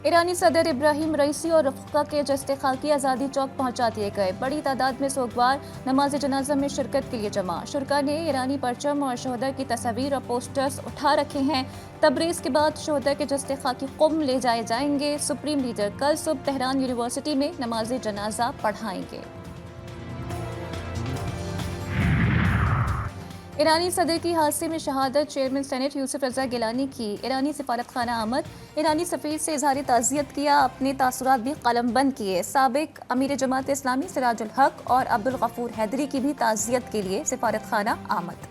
ईरानी सदर इब्राहिम रईसी और रफ़्का के जस्ते खाकी आज़ादी चौक पहुंचा दिए गए। बड़ी तादाद में सोगवार नमाज जनाजा में शिरकत के लिए जमा। शुरका ने ईरानी परचम और शहदा की तस्वीर और पोस्टर्स उठा रखे हैं। तबरीज़ के बाद शहदा के जस्ते खाकी क़ुम ले जाए जाएंगे। सुप्रीम लीडर कल सुबह तेहरान यूनिवर्सिटी में नमाज जनाजा पढ़ाएंगे। ईरानी सदर की हादसे में शहादत, चेयरमैन सेनेट यूसुफ रजा गिलानी की ईरानी सिफारत खाना आमद। ईरानी सफ़ीर से इजहार ताज़ियत किया, अपने तासुरात भी कलमबंद किए। साबिक अमीर जमात इस्लामी सिराजुल हक और अब्दुल गफूर हैदरी की भी ताज़ियत के लिए सिफारत खाना आमद।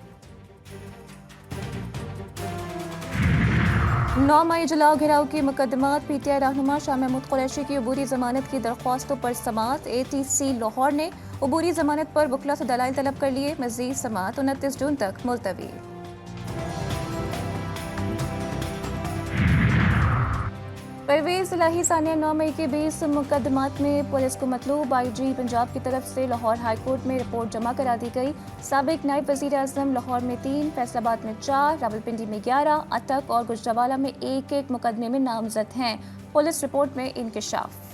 9 मई जलाओ घिराव की मुकदमात। PTI रहनुमा शाह महमूद कुरैशी की अबूरी जमानत की दरख्वास्तों पर समाअत। ATC लाहौर ने अबूरी जमानत पर वकला से दलाइल तलब कर लिए। मज़ीद समाअत 29 जून तक मुलतवी। परवेज़ इलाही सानिया 9 मई के 20 मुकदमात में पुलिस को मतलूब। IG पंजाब की तरफ से लाहौर हाई कोर्ट में रिपोर्ट जमा करा दी गई। साबिक नायब वज़ीर आज़म लाहौर में 3, फैसलाबाद में 4, रावलपिंडी में 11, अटक और गुजरावाला में एक मुकदमे में नामजद हैं। पुलिस रिपोर्ट में इंकशाफ।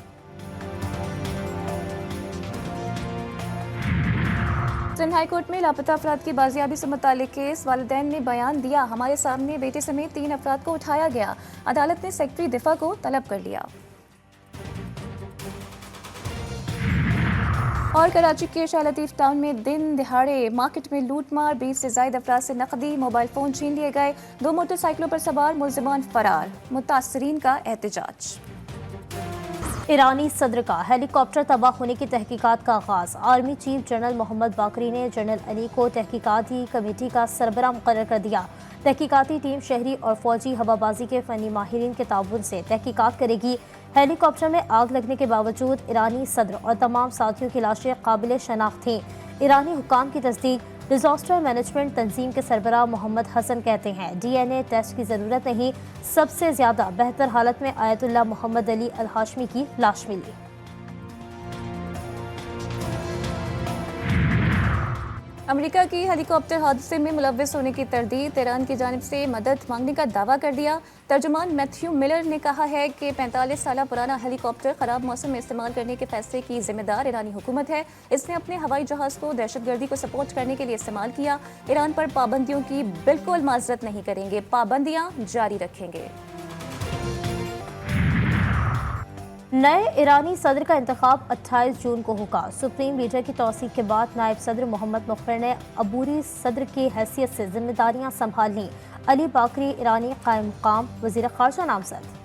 सिंध हाई कोर्ट में लापता अफराद की बाजियाबी से मुतालिक केस। वालिदैन ने बयान दिया, हमारे सामने बेटे समेत 3 अफराद को उठाया गया। अदालत ने सेक्रेटरी दिफा को तलब कर लिया। और कराची के शाह लतीफ टाउन में दिन दिहाड़े मार्केट में लूटमार। 20 से ज्यादा अफराद से नकदी, मोबाइल फोन छीन लिए गए। 2 मोटरसाइकिलों पर सवार मुलजिमान फरार। मुतासरीन का एहतजाज। ईरानी सदर का हेलीकॉप्टर तबाह होने की तहकीकात का आगाज। आर्मी चीफ जनरल मोहम्मद बाकरी ने जनरल अली को तहकीकाती कमेटी का सरबराह मुकर्रर कर दिया। तहकीकाती टीम शहरी और फौजी हवाबाजी के फनी माहिरीन के ताउन से तहकीकात करेगी। हेलीकॉप्टर में आग लगने के बावजूद ईरानी सदर और तमाम साथियों की लाशें काबिल शनाख्त थीं। ईरानी हुकाम की तस्दीक। डिजास्टर मैनेजमेंट तंजीम के सरबराह मोहम्मद हसन कहते हैं, DNA टेस्ट की ज़रूरत नहीं। सबसे ज़्यादा बेहतर हालत में आयतुल्लाह मोहम्मद अली अल हाशमी की लाश मिली। अमेरिका की हेलीकॉप्टर हादसे में मुलव्विस होने की तरदीद। ईरान की जानिब से मदद मांगने का दावा कर दिया। तर्जुमान मैथ्यू मिलर ने कहा है कि 45 साल पुराना हेलीकॉप्टर खराब मौसम में इस्तेमाल करने के फैसले की जिम्मेदार ईरानी हुकूमत है। इसने अपने हवाई जहाज को दहशतगर्दी को सपोर्ट करने के लिए इस्तेमाल किया। ईरान पर पाबंदियों की बिल्कुल माजरत नहीं करेंगे, पाबंदियां जारी रखेंगे। नए ईरानी सदर का इंतखाब 28 जून को होगा। सुप्रीम लीडर की तौसीक के बाद नायब सदर मोहम्मद मुख्तर ने अबूरी सदर की हैसियत से जिम्मेदारियां संभाल लीं। अली बाकरी ईरानी कायम मुकाम वज़ीर ख़ारजा नामज़द।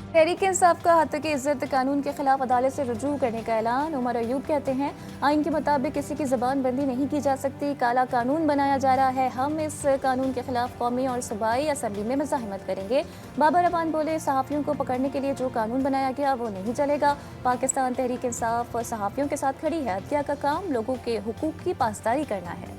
तहरीक इंसाफ का हत्या की इज्जत कानून के खिलाफ अदालत से रुजू करने का ऐलान। उमर अयूब कहते हैं, आइन के मुताबिक किसी की ज़बान बंदी नहीं की जा सकती। काला कानून बनाया जा रहा है। हम इस कानून के खिलाफ कौमी और सूबाई असम्बली में मज़ाहमत करेंगे। बाबर रवान बोले, सहाफ़ियों को पकड़ने के लिए जो कानून बनाया गया वो नहीं चलेगा। पाकिस्तान तहरीक इंसाफ सहाफ़ियों के साथ खड़ी है। हत्या का काम लोगों के हुकूक की पासदारी करना है।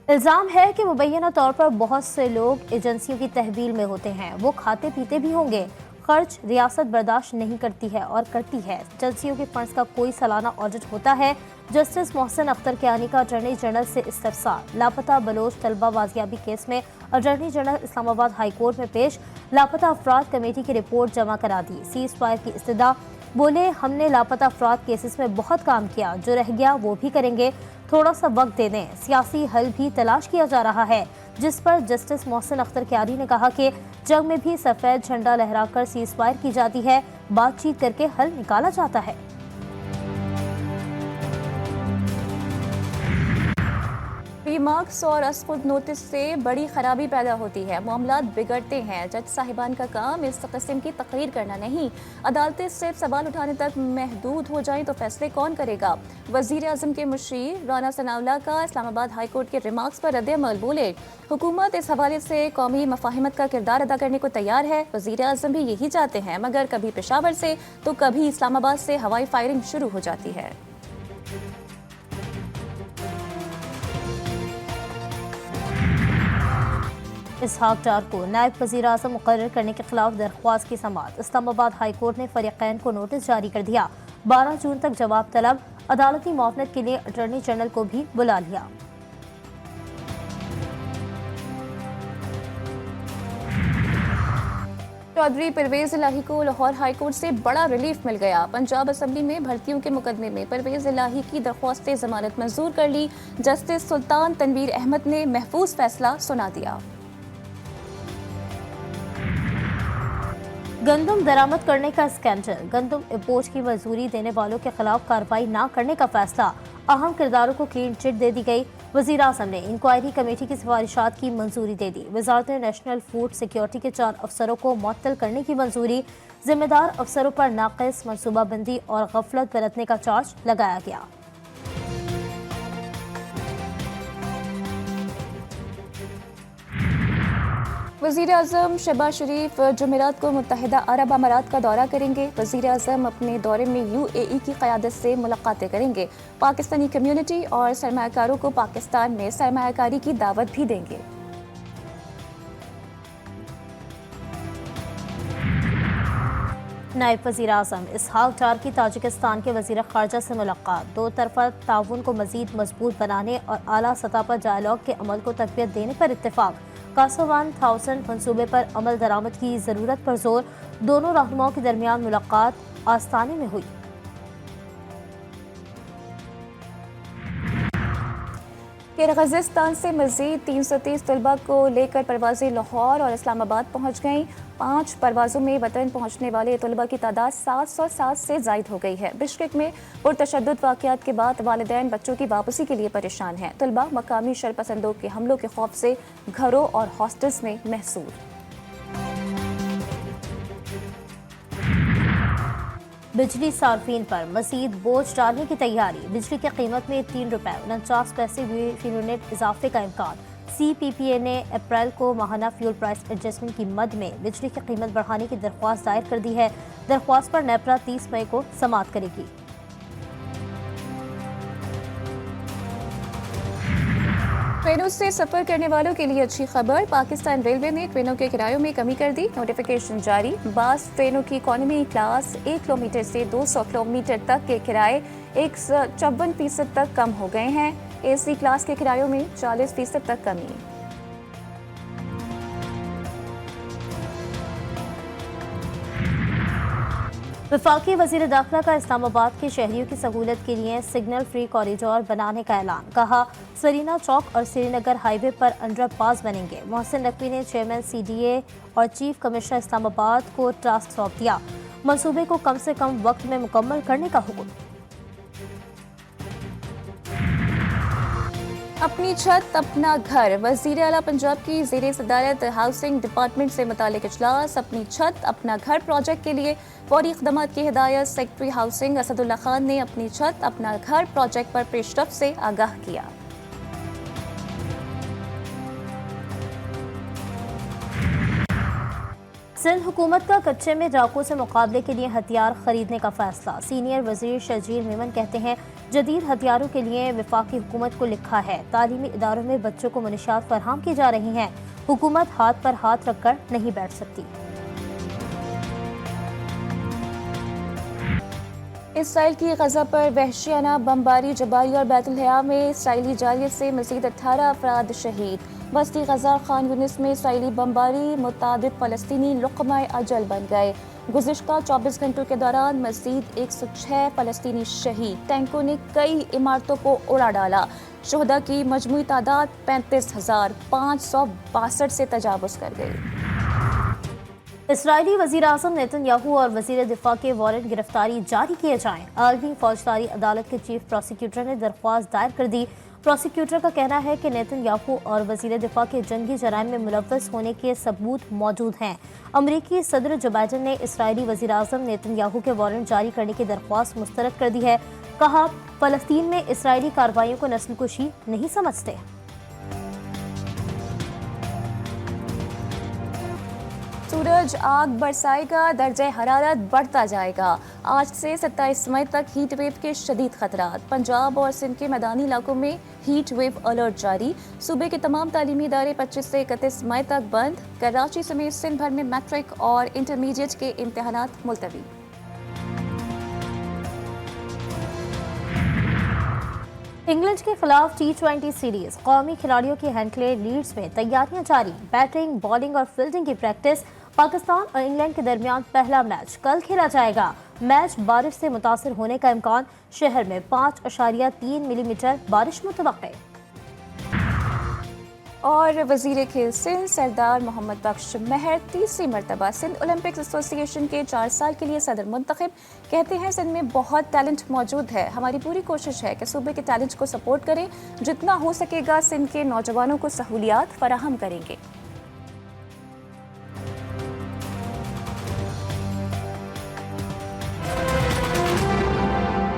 इल्ज़ाम है कि मुबैना तौर पर बहुत से लोग एजेंसियों की तहवील में होते हैं। वो खाते पीते भी होंगे। खर्च रियासत बर्दाश्त नहीं करती है और करती है। एजेंसियों के फंड्स का कोई सालाना ऑडिट होता है। जस्टिस मोहसिन अख्तर कियानी का अटॉर्नी जनरल से इस्तफसार। लापता बलोच तलबा बाजियाबी केस में attorney general Islamabad high court में पेश। लापता अफराद कमेटी की रिपोर्ट जमा करा दी। सीज़ फायर की इस्तदा। बोले, हमने लापता अफराद केसेस में बहुत काम किया, जो रह गया वो भी करेंगे। थोड़ा सा वक्त दे दें। सियासी हल भी तलाश किया जा रहा है। जिस पर जस्टिस मोहसिन अख्तर कियानी ने कहा कि जंग में भी सफ़ेद झंडा लहराकर सीज़ फायर की जाती है, बातचीत करके हल निकाला जाता है। रिमार्क्स और असफुद नोटिस से बड़ी खराबी पैदा होती है, मामलात बिगड़ते हैं। जज साहिबान का काम इस किस्म की तकरीर करना नहीं। अदालतें सिर्फ सवाल उठाने तक महदूद हो जाएं तो फैसले कौन करेगा। वज़ीर आज़म के मुशीर राना सनाउल्लाह का इस्लामाबाद हाई कोर्ट के रिमार्क्स पर रद्द-ए-अमल। बोले, हुकूमत इस हवाले से कौमी मफाहिमत का किरदार अदा करने को तैयार है। वज़ीर आज़म भी यही चाहते हैं, मगर कभी पेशावर से तो कभी इस्लामाबाद से हवाई फायरिंग शुरू हो जाती है। इसहाक डार को नायब वज़ीर आज़म मुकर्रर करने के खिलाफ दरख्वास्त की समाअत। इस्लामाबाद हाई कोर्ट ने फरीक़ैन को नोटिस जारी कर दिया। 12 जून तक जवाब तलब। अदालती मुआवनत के लिए अटॉर्नी जनरल को भी बुला लिया। चौधरी परवेज इलाही को लाहौर हाई कोर्ट से बड़ा रिलीफ मिल गया। पंजाब असेंबली में भर्तियों के मुकदमे में परवेज इलाही की दरख्वास्त जमानत मंजूर कर ली। जस्टिस सुल्तान तनवीर अहमद ने महफूज फैसला सुना दिया। गंदम दरामद करने का स्कैंडल। गंदम इम्पोर्ट की मंजूरी देने वालों के खिलाफ कार्रवाई न करने का फैसला। अहम किरदारों को क्लीन चिट दे दी गई। वज़ीर आज़म ने इंक्वायरी कमेटी की सिफारिशात की मंजूरी दे दी। वजारत नेशनल फूड सिक्योरिटी के 4 अफसरों को मुअत्तल करने की मंजूरी। जिम्मेदार अफसरों पर नाक़िस मनसूबाबंदी और गफलत बरतने का चार्ज लगाया गया। वज़ीर आज़म शहबाज शरीफ जुमेरात को मुत्तहिदा अरब अमारात का दौरा करेंगे। वज़ीर आज़म अपने दौरे में UAE की क़यादत से मुलाकातें करेंगे। पाकिस्तानी कम्युनिटी और सरमायाकारों को पाकिस्तान में सरमायाकारी की दावत भी देंगे। नायब वज़ीर आज़म इसहाक डार की ताजिकिस्तान के वज़ीर ख़ारजा से मुलाकात। 2 तरफ़ा ताउन को मज़ीद मजबूत बनाने और आला सतह पर डायलॉग के अमल को तक़वियत देने पर इत्तेफाक। कासवान 1000 मनसूबे पर अमल दरामद की ज़रूरत पर जोर। दोनों रहनुमाओं के दरमियान मुलाकात आस्ताने में हुई। किर्गिज़स्तान से मज़ीद 330 तलबा को लेकर परवाज़ें लाहौर और इस्लामाबाद पहुँच गईं। 5 परवाज़ों में वतन पहुँचने वाले तलबा की तादाद 707 से ज़ायद हो गई है। बिश्केक में पुरतशद्दुद वाक़यात के बाद वालिदैन बच्चों की वापसी के लिए परेशान हैं। तलबा मकामी शरपसंदों के हमलों के खौफ से घरों और हॉस्टल्स में महसूर। बिजली सार्फिन पर मज़ीद बोझ डालने की तैयारी। बिजली की कीमत में 3 रुपये 49 पैसे हुए फी यूनिट इजाफे का इम्कान। CPPA ने अप्रैल को माहाना फ्यूल प्राइस एडजस्टमेंट की मद में बिजली की कीमत बढ़ाने की दरख्वास्त दायर कर दी है। दरख्वास्त पर नेपरा 30 मई को समाअत करेगी। ट्रेनों से सफर करने वालों के लिए अच्छी खबर। पाकिस्तान रेलवे ने ट्रेनों के किरायों में कमी कर दी। नोटिफिकेशन जारी। बास ट्रेनों की इकोनॉमी क्लास 1 किलोमीटर से 200 किलोमीटर तक के किराए 54% तक कम हो गए हैं। AC क्लास के किरायों में 40% तक कमी। वफाकी वज़ीर दाखिला का इस्लामाबाद के शहरियों की सहूलत के लिए सिग्नल फ्री कॉरिडोर बनाने का ऐलान। कहा, सरीना चौक और श्रीनगर हाईवे पर अंडरपास बनेंगे। मोहसिन नकवी ने चेयरमैन CDA और चीफ कमिश्नर इस्लामाबाद को टास्क सौंप दिया। मंसूबे को कम से कम वक्त में मुकम्मल करने का हुक्म। अपनी छत अपना घर। वज़ीर आला पंजाब की ज़ेरे सदारत हाउसिंग डिपार्टमेंट से मुतालिक इजलास। अपनी छत अपना घर प्रोजेक्ट के लिए फौरी इक़दामात की हिदायत। सेक्रेटरी हाउसिंग असदुल्ला खान ने अपनी छत अपना घर प्रोजेक्ट पर पेशरफ्त से आगाह किया। सिंध हुकूमत का कच्चे में डाकू से मुकाबले के लिए हथियार खरीदने का फैसला। सीनियर वजीर शजीर मेमन कहते हैं, जदीद हथियारों के लिए वफाकी हुकूमत को लिखा है। तालीमी इदारों में बच्चों को मुनशियात फराहम की जा रही हैं। हुकूमत हाथ पर हाथ रखकर नहीं बैठ सकती। इसराइल की गजा पर वहशियाना बमबारी। जबाली और बैतुल-हया में इसराइली जारियत से मज़ीद 18 अफराद शहीद। वस्ती गजा खान यूनिस में इसराइली बमबारी। मुतादिद फ़लस्तीनी लुक़माए अजल बन गए। गुज़िश्ता 24 घंटों के दौरान मज़ीद 106 फ़लस्तीनी शहीद। टैंकों ने कई इमारतों को उड़ा डाला। शुहदा की मजमूई तादाद 35,562 से तजावुज़ कर गई। इसराइली वज़ीर आज़म नेतन्याहू और वज़ीर दिफा के वारंट गिरफ्तारी जारी किए जाएं। आलमी फौजदारी अदालत के चीफ प्रोसिक्यूटर ने दरख्वास्त दायर कर दी। प्रोसिक्यूटर का कहना है कि नेतन्याहू और वज़ीर दिफा के जंगी जराइम में मुलव्वस होने के सबूत मौजूद हैं। अमरीकी सदर जो बाइडन ने इसराइली वज़ीर आज़म नेतन्याहू के वारंट जारी करने की दरख्वास्त मुस्तरद कर दी है। कहा, फ़लस्तीन में इसराइली कार्रवाइयों को नस्लकुशी नहीं समझते। सूरज आग बरसाएगा, दर्जे हरारत बढ़ता जाएगा। आज से 27 मई तक हीट वेव के शदीद खतरात। पंजाब और सिंध के मैदानी इलाकों में हीट वेव अलर्ट जारी। सूबे के तमाम तालीमी इदारे 25 से 31 मई तक बंद। कराची समेत सिंध भर में मैट्रिक और इंटरमीडिएट के इम्तहानात मुलतवी। इंग्लैंड के खिलाफ T20 सीरीज कौमी खिलाड़ियों की हैंडक्ले लीड्स में तैयारियां जारी। बैटिंग, बॉलिंग और फील्डिंग की प्रैक्टिस। पाकिस्तान और इंग्लैंड के दरमियान पहला मैच कल खेला जाएगा। मैच बारिश से मुतासर होने का इम्कान। शहर में 5.3 मिलीमीटर बारिश मुतवक्के। और वजीर खेल सिंध सरदार मोहम्मद बख्श महर तीसरी मरतबा सिंध ओलंपिक्स एसोसिएशन के 4 साल के लिए सदर मुंतखब। कहते हैं सिंध में बहुत टैलेंट मौजूद है, हमारी पूरी कोशिश है कि सूबे के टैलेंट को सपोर्ट करें, जितना हो सकेगा सिंध के नौजवानों को सहूलियात फराहम करेंगे।